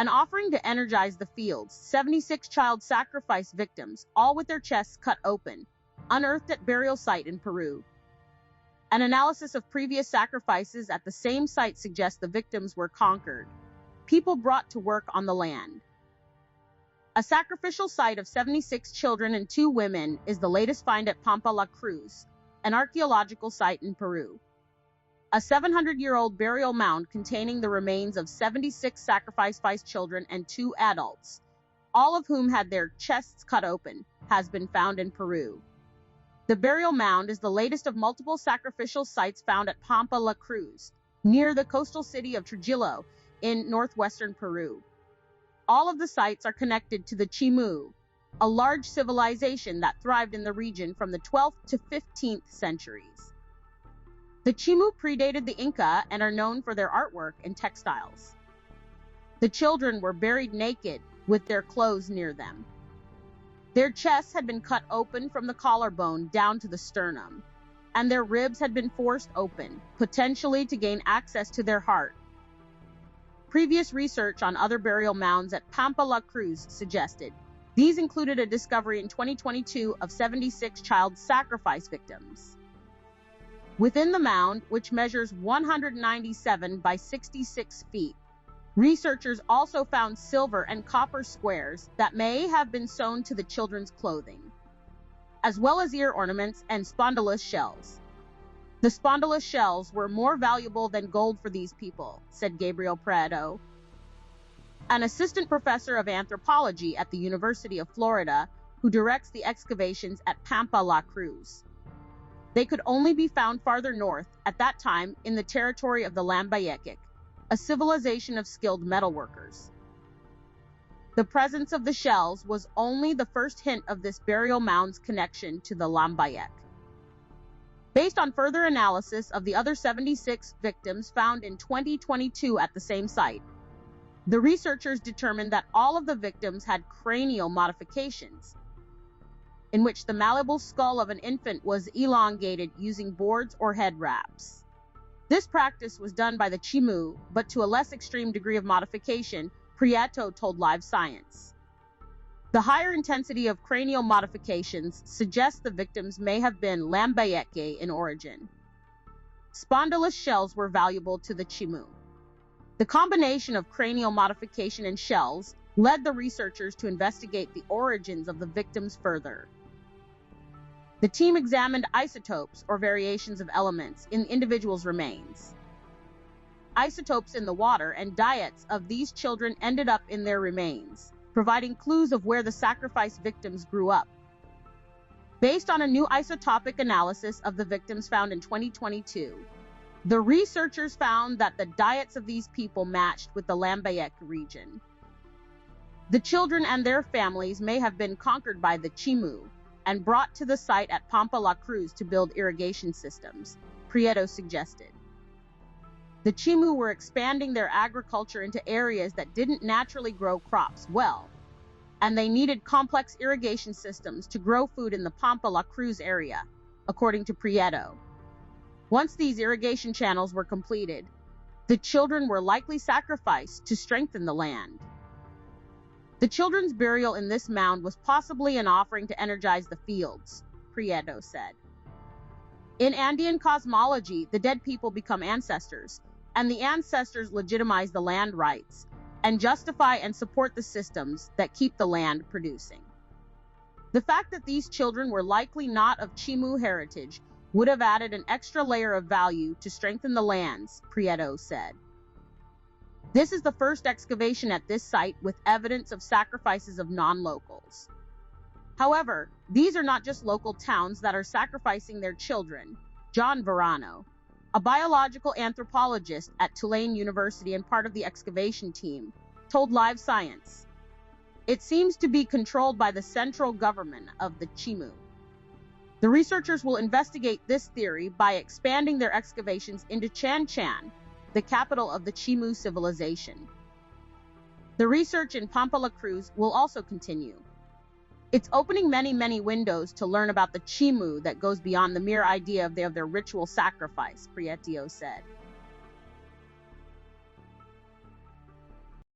an offering to energize the fields. 76 child sacrifice victims, all with their chests cut open, unearthed at burial site in Peru. An analysis of previous sacrifices at the same site suggests the victims were conquered, people brought to work on the land. A sacrificial site of 76 children and 2 women is the latest find at Pampa La Cruz, an archaeological site in Peru. A 700-year-old burial mound containing the remains of 76 sacrificed children and 2 adults, all of whom had their chests cut open, has been found in Peru. The burial mound is the latest of multiple sacrificial sites found at Pampa La Cruz, near the coastal city of Trujillo in northwestern Peru. All of the sites are connected to the Chimu, a large civilization that thrived in the region from the 12th to 15th centuries. The Chimu predated the Inca and are known for their artwork and textiles. The children were buried naked, with their clothes near them. Their chests had been cut open from the collarbone down to the sternum, and their ribs had been forced open, potentially to gain access to their heart. Previous research on other burial mounds at Pampa La Cruz suggested these included a discovery in 2022 of 76 child sacrifice victims. Within the mound, which measures 197 by 66 feet, researchers also found silver and copper squares that may have been sewn to the children's clothing, as well as ear ornaments and spondylus shells. The spondylus shells were more valuable than gold for these people, said Gabriel Prieto, an assistant professor of anthropology at the University of Florida, who directs the excavations at Pampa La Cruz. They could only be found farther north, at that time in the territory of the Lambayeque, a civilization of skilled metalworkers. The presence of the shells was only the first hint of this burial mound's connection to the Lambayeque. Based on further analysis of the other 76 victims found in 2022 at the same site, the researchers determined that all of the victims had cranial modifications, in which the malleable skull of an infant was elongated using boards or head wraps. This practice was done by the Chimu, but to a less extreme degree of modification, Prieto told Live Science. The higher intensity of cranial modifications suggests the victims may have been Lambayeque in origin. Spondylus shells were valuable to the Chimu. The combination of cranial modification and shells led the researchers to investigate the origins of the victims further. The team examined isotopes, or variations of elements, in individuals' remains. Isotopes in the water and diets of these children ended up in their remains, providing clues of where the sacrifice victims grew up. Based on a new isotopic analysis of the victims found in 2022, the researchers found that the diets of these people matched with the Lambayeque region. The children and their families may have been conquered by the Chimu and brought to the site at Pampa La Cruz to build irrigation systems, Prieto suggested. The Chimu were expanding their agriculture into areas that didn't naturally grow crops well, and they needed complex irrigation systems to grow food in the Pampa La Cruz area, according to Prieto. Once these irrigation channels were completed, the children were likely sacrificed to strengthen the land. The children's burial in this mound was possibly an offering to energize the fields, Prieto said. In Andean cosmology, the dead people become ancestors, and the ancestors legitimize the land rights and justify and support the systems that keep the land producing. The fact that these children were likely not of Chimu heritage would have added an extra layer of value to strengthen the lands, Prieto said. This is the first excavation at this site with evidence of sacrifices of non-locals. However, these are not just local towns that are sacrificing their children. John Verano, a biological anthropologist at Tulane University and part of the excavation team, told Live Science, "It seems to be controlled by the central government of the Chimu." The researchers will investigate this theory by expanding their excavations into Chan Chan, the capital of the Chimu civilization. The research in Pampa La Cruz will also continue. It's opening many windows to learn about the Chimu that goes beyond the mere idea of their ritual sacrifice, Prieto said.